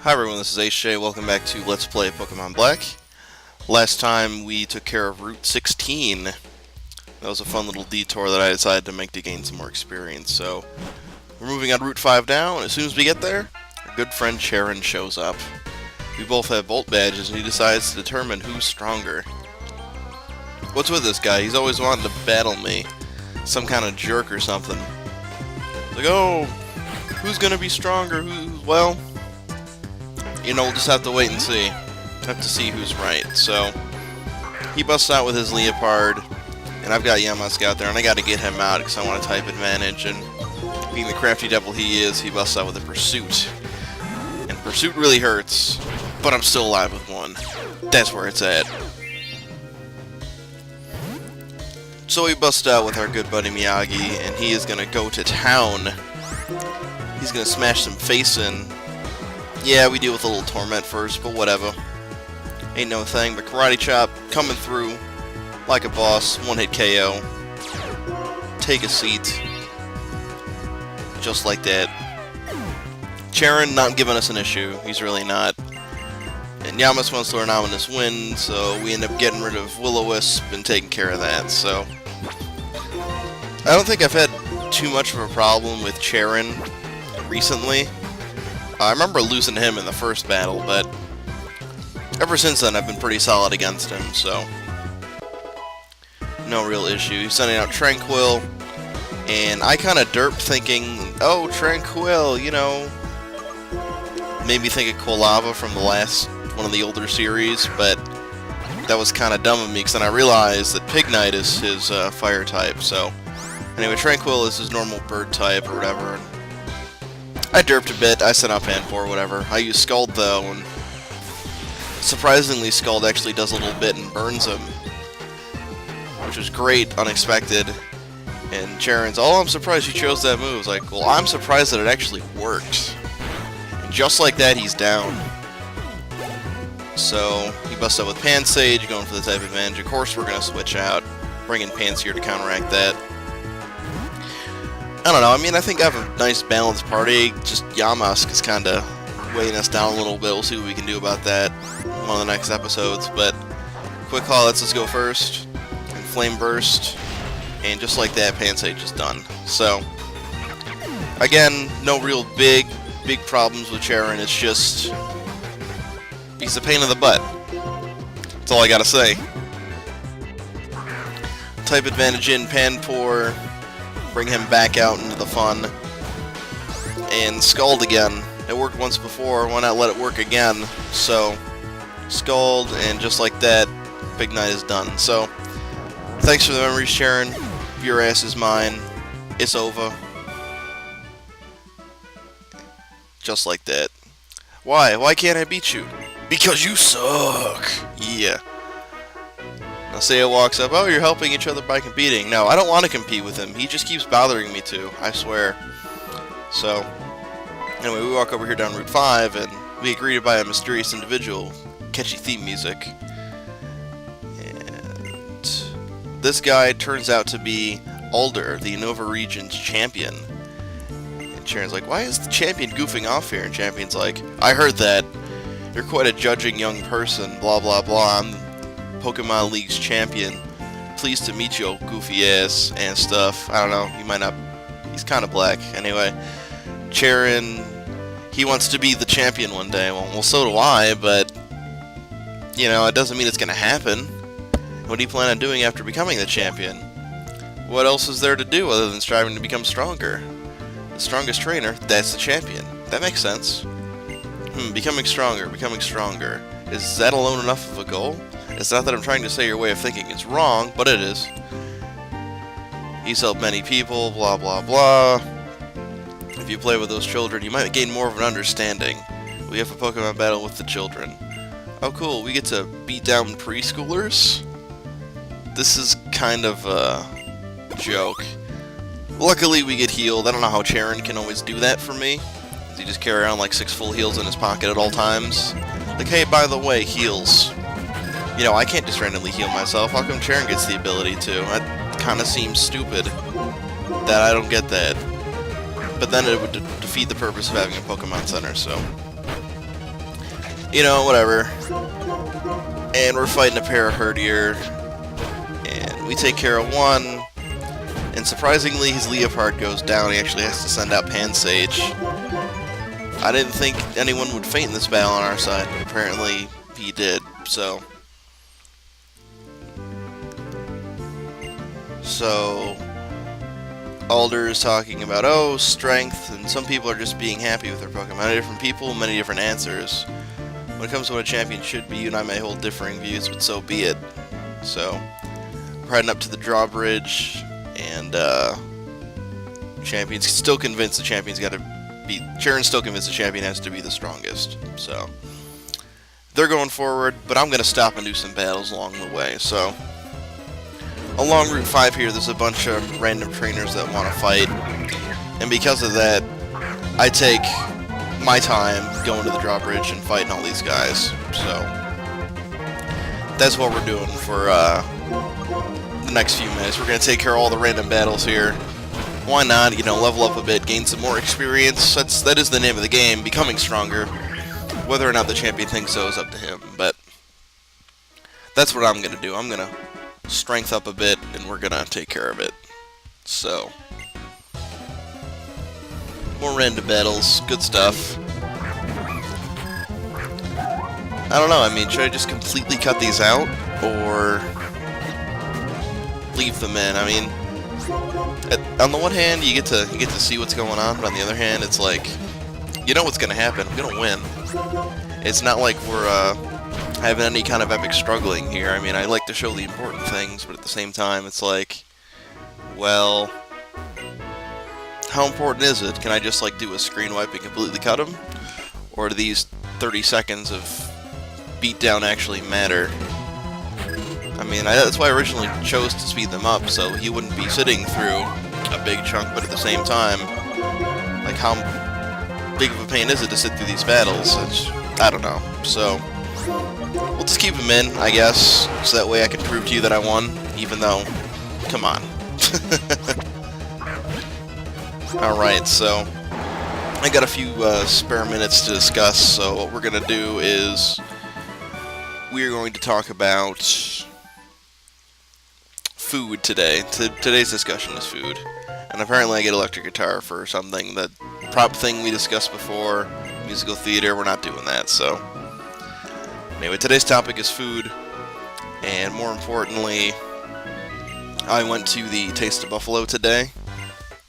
Hi everyone, this is HeeroJay. Welcome back to Let's Play Pokemon Black. Last time we took care of Route 16. That was a fun little detour that I decided to make to gain some more experience. So, we're moving on Route 5 now, and as soon as we get there, our good friend Charon shows up. We both have Bolt badges, and he decides to determine who's stronger. What's with this guy? He's always wanting to battle me. Some kind of jerk or something. Like, oh, who's gonna be stronger? Well, you know, we'll just have to wait and see. Have to see who's right. So, he busts out with his Leopard, and I've got Yamask out there, and I gotta get him out because I want a type advantage, and being the crafty devil he is, he busts out with a Pursuit. And Pursuit really hurts, but I'm still alive with one. That's where it's at. So we bust out with our good buddy Miyagi, and he is gonna go to town. He's gonna smash some face in. Yeah, we deal with a little torment first, but whatever. Ain't no thing, but Karate Chop coming through like a boss, one-hit KO. Take a seat. Just like that. Charon not giving us an issue, he's really not. And Yamask wants to learn Ominous Wind, so we end up getting rid of Will-O-Wisp and taking care of that, so. I don't think I've had too much of a problem with Charon recently. I remember losing to him in the first battle, but ever since then I've been pretty solid against him, so no real issue. He's sending out Tranquil, and I kind of derped thinking, oh, Tranquil, you know, made me think of Quilava from the last one of the older series, but that was kind of dumb of me, because then I realized that Pignite is his fire type, so anyway, Tranquil is his normal bird type or whatever. I derped a bit, I sent out Panpour, whatever. I used Scald though, and surprisingly Scald actually does a little bit and burns him, which was great, unexpected. And Charon's, oh, I'm surprised you chose that move. I was like, well, I'm surprised that it actually worked. And just like that, he's down. So, he busts up with Pansage, going for the type advantage. Of course we're going to switch out, bring in Pansear to counteract that. I don't know, I mean, I think I have a nice balanced party. Just Yamask is kind of weighing us down a little bit. We'll see what we can do about that in one of the next episodes. But, quick call, let's just go first. And Flame Burst. And just like that, Pansage is done. So, again, no real big problems with Charon. It's just, he's a pain in the butt. That's all I gotta say. Type advantage in Panpour. Bring him back out into the fun. And Scald again. It worked once before, why not let it work again? So, Scald, and just like that, Pignite is done. So, thanks for the memories, Charon. Your ass is mine. It's over. Just like that. Why? Why can't I beat you? Because you suck! Yeah. Now Seiya walks up, oh, you're helping each other by competing. No, I don't want to compete with him. He just keeps bothering me to, I swear. So, anyway, we walk over here down Route 5, and we get greeted by a mysterious individual. Catchy theme music. And this guy turns out to be Alder, the Unova region's champion. And Charon's like, why is the champion goofing off here? And Champion's like, I heard that. You're quite a judging young person, blah blah blah. I'm Pokemon League's champion. Pleased to meet you, goofy ass, and stuff. I don't know, he might not, he's kind of black. Anyway, Charon, he wants to be the champion one day. Well, so do I, but, you know, it doesn't mean it's gonna happen. What do you plan on doing after becoming the champion? What else is there to do other than striving to become stronger? The strongest trainer, that's the champion. That makes sense. Becoming stronger, becoming stronger. Is that alone enough of a goal? It's not that I'm trying to say your way of thinking is wrong, but it is. He's helped many people, blah blah blah. If you play with those children, you might gain more of an understanding. We have a Pokemon battle with the children. Oh cool, we get to beat down preschoolers? This is kind of a joke. Luckily we get healed. I don't know how Charon can always do that for me. Does he just carry around like 6 full heals in his pocket at all times? Like, hey, by the way, heals. You know, I can't just randomly heal myself. How come Charon gets the ability to? That kind of seems stupid. That I don't get that. But then it would defeat the purpose of having a Pokemon Center, so. you know, whatever. And we're fighting a Paraherd here. And we take care of one. And surprisingly, his Leopard goes down. He actually has to send out Pansage. I didn't think anyone would faint in this battle on our side, but apparently he did, so... Alder is talking about, oh, strength, and some people are just being happy with their Pokemon. Many different people, many different answers. When it comes to what a champion should be, you and I may hold differing views, but so be it. So, we're heading up to the drawbridge, and, Champion's still convinced the champion's got to be... Sharon's still convinced the champion has to be the strongest, so... They're going forward, but I'm going to stop and do some battles along the way, so... Along Route 5 here, there's a bunch of random trainers that want to fight, and because of that, I take my time going to the drawbridge and fighting all these guys, so that's what we're doing for the next few minutes. We're going to take care of all the random battles here. Why not, you know, level up a bit, gain some more experience. That is the name of the game, becoming stronger. Whether or not the champion thinks so is up to him, but that's what I'm going to do. I'm going to strength up a bit, and we're gonna take care of it. So, more random battles, good stuff. I don't know, I mean, should I just completely cut these out, or leave them in? I mean, on the one hand, you get to see what's going on, but on the other hand, it's like, you know what's gonna happen, I'm gonna win. It's not like we're, having any kind of epic struggling here. I mean, I like to show the important things, but at the same time, it's like, well, how important is it? Can I just, like, do a screen wipe and completely cut him? Or do these 30 seconds of beatdown actually matter? I mean, that's why I originally chose to speed them up, so he wouldn't be sitting through a big chunk, but at the same time, like, how big of a pain is it to sit through these battles? I don't know, so... We'll just keep him in, I guess, so that way I can prove to you that I won, even though, come on. Alright, so, I got a few spare minutes to discuss, so what we're going to do is, we are going to talk about food today. Today's discussion is food, and apparently I get electric guitar for something, the prop thing we discussed before, musical theater, we're not doing that, so... Anyway, today's topic is food, and more importantly, I went to the Taste of Buffalo today.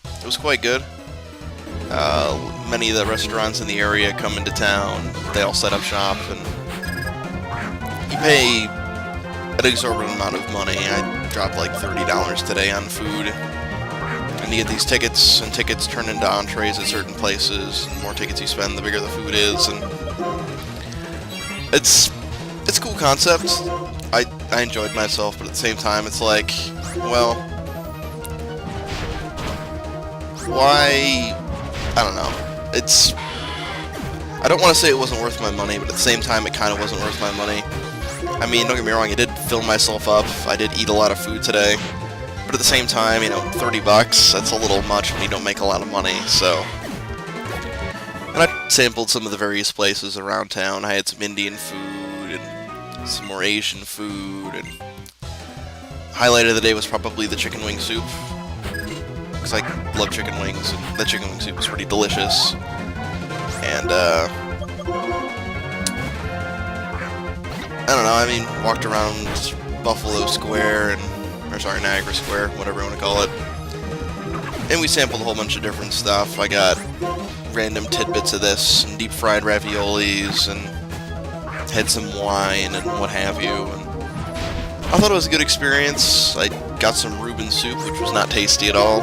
It was quite good. Many of the restaurants in the area come into town, they all set up shop, and you pay an exorbitant amount of money. I dropped like $30 today on food, and you get these tickets, and tickets turn into entrees at certain places, and the more tickets you spend, the bigger the food is, and it's a cool concept. I enjoyed myself, but at the same time, it's like, well, why? I don't know. I don't want to say it wasn't worth my money, but at the same time, it kind of wasn't worth my money. I mean, don't get me wrong, I did fill myself up. I did eat a lot of food today, but at the same time, you know, $30, that's a little much when you don't make a lot of money, so. And I sampled some of the various places around town. I had some Indian food, and some more Asian food, and highlight of the day was probably the chicken wing soup, because I love chicken wings, and the chicken wing soup was pretty delicious. And, I don't know, I mean, walked around Buffalo Square, Niagara Square, whatever you want to call it, and we sampled a whole bunch of different stuff. I got random tidbits of this, and deep-fried raviolis, and had some wine, and what have you, and I thought it was a good experience. I got some Reuben soup, which was not tasty at all.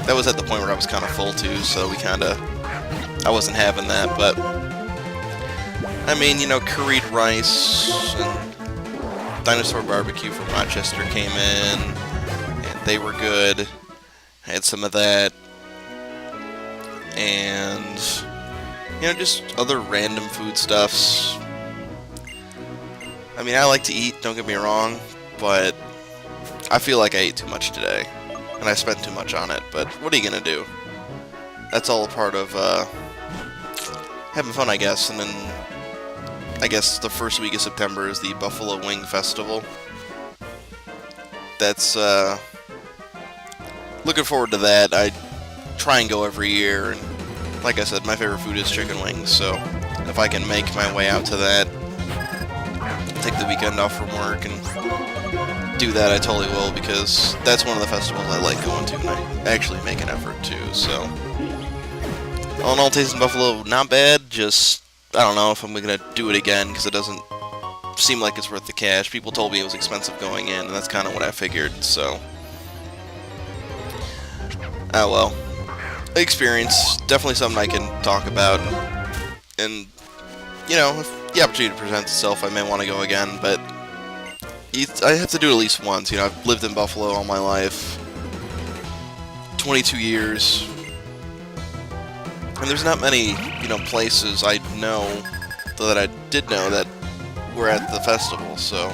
That was at the point where I was kind of full, too, so I wasn't having that, but, I mean, you know, curried rice, and Dinosaur Barbecue from Rochester came in, and they were good. I had some of that, and, you know, just other random foodstuffs. I mean, I like to eat, don't get me wrong, but I feel like I ate too much today, and I spent too much on it, but what are you gonna do? That's all a part of, having fun, I guess, and then I guess the first week of September is the Buffalo Wing Festival. That's, looking forward to that. I try and go every year, and like I said, my favorite food is chicken wings, so if I can make my way out to that, take the weekend off from work and do that, I totally will, because that's one of the festivals I like going to, and I actually make an effort to, so. All in all, tasting Buffalo, not bad, just, I don't know if I'm going to do it again, because it doesn't seem like it's worth the cash. People told me it was expensive going in, and that's kind of what I figured, so. Oh well. Experience, definitely something I can talk about, and, you know, if the opportunity presents itself, I may want to go again, but I have to do it at least once. You know, I've lived in Buffalo all my life, 22 years, and there's not many, you know, places I know, that I did know, that were at the festival, so,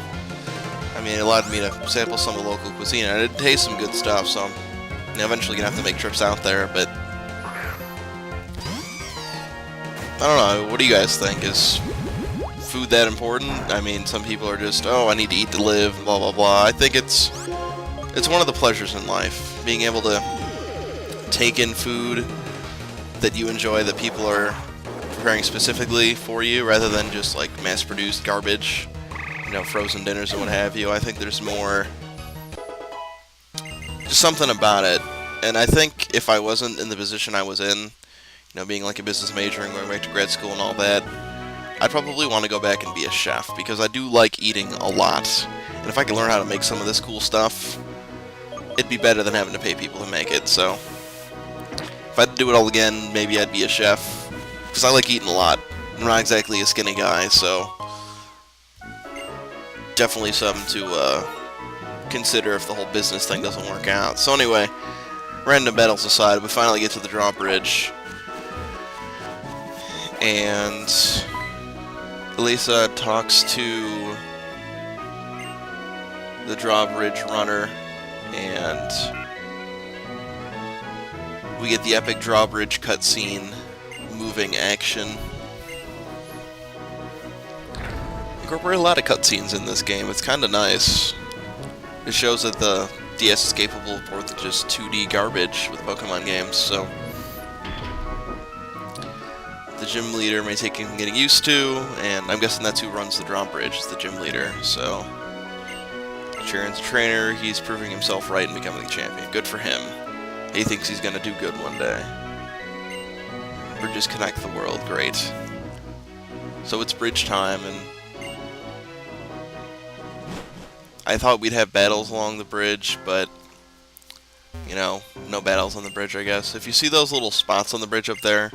I mean, it allowed me to sample some of the local cuisine, and I did taste some good stuff, so I'm, you know, eventually gonna have to make trips out there, but I don't know, what do you guys think? Is food that important? I mean, some people are just, oh, I need to eat to live, blah, blah, blah. I think it's one of the pleasures in life, being able to take in food that you enjoy, that people are preparing specifically for you, rather than just, like, mass-produced garbage, you know, frozen dinners and what have you. I think there's more, just something about it, and I think if I wasn't in the position I was in, you know, being like a business major and going back to grad school and all that, I'd probably want to go back and be a chef, because I do like eating a lot. And if I could learn how to make some of this cool stuff, it'd be better than having to pay people to make it. So, if I had to do it all again, maybe I'd be a chef, because I like eating a lot. I'm not exactly a skinny guy, so definitely something to consider if the whole business thing doesn't work out. So anyway, random battles aside, we finally get to the drawbridge. And Elisa talks to the drawbridge runner, and we get the epic drawbridge cutscene, moving action. Incorporate a lot of cutscenes in this game. It's kind of nice. It shows that the DS is capable of more than just 2D garbage with Pokemon games, so. The gym leader may take him getting used to, and I'm guessing that's who runs the drawbridge, is the gym leader, so. Sharon's a trainer, he's proving himself right and becoming the champion. Good for him. He thinks he's gonna do good one day. Bridges connect the world, great. So it's bridge time, and I thought we'd have battles along the bridge, but, you know, no battles on the bridge, I guess. If you see those little spots on the bridge up there,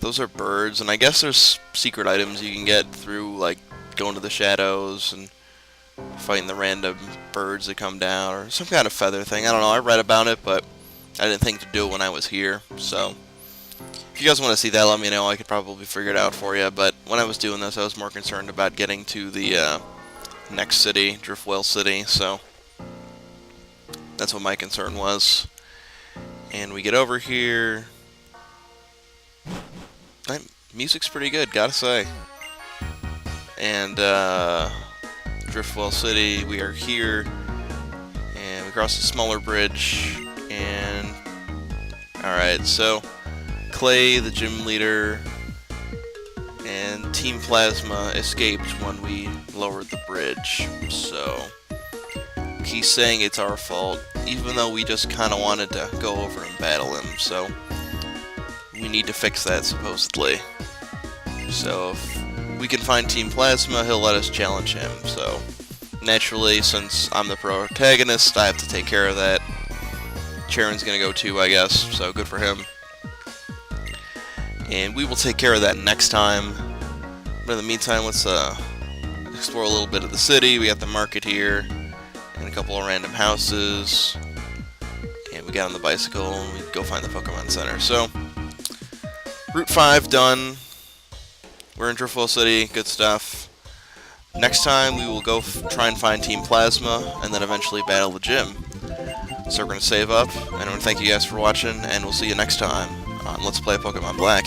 those are birds, and I guess there's secret items you can get through, like, going to the shadows and fighting the random birds that come down, or some kind of feather thing. I don't know, I read about it, but I didn't think to do it when I was here, so if you guys want to see that, let me know. I could probably figure it out for you, but when I was doing this, I was more concerned about getting to the next city, Driftwell City, so that's what my concern was. And we get over here. Music's pretty good, gotta say. And Driftwell City, we are here, and we cross a smaller bridge, and alright, so Clay, the gym leader, and Team Plasma escaped when we lowered the bridge, so he's saying it's our fault, even though we just kind of wanted to go over and battle him, so we need to fix that, supposedly. So if we can find Team Plasma, he'll let us challenge him, so naturally, since I'm the protagonist, I have to take care of that. Charon's gonna go too, I guess, so good for him. And we will take care of that next time. But in the meantime, let's explore a little bit of the city. We got the market here, and a couple of random houses. And we got on the bicycle, and we go find the Pokemon Center. So, Route 5 done. We're in Driftwell City, good stuff. Next time, we will go try and find Team Plasma, and then eventually battle the gym. So we're going to save up, and I want to thank you guys for watching, and we'll see you next time on Let's Play Pokemon Black.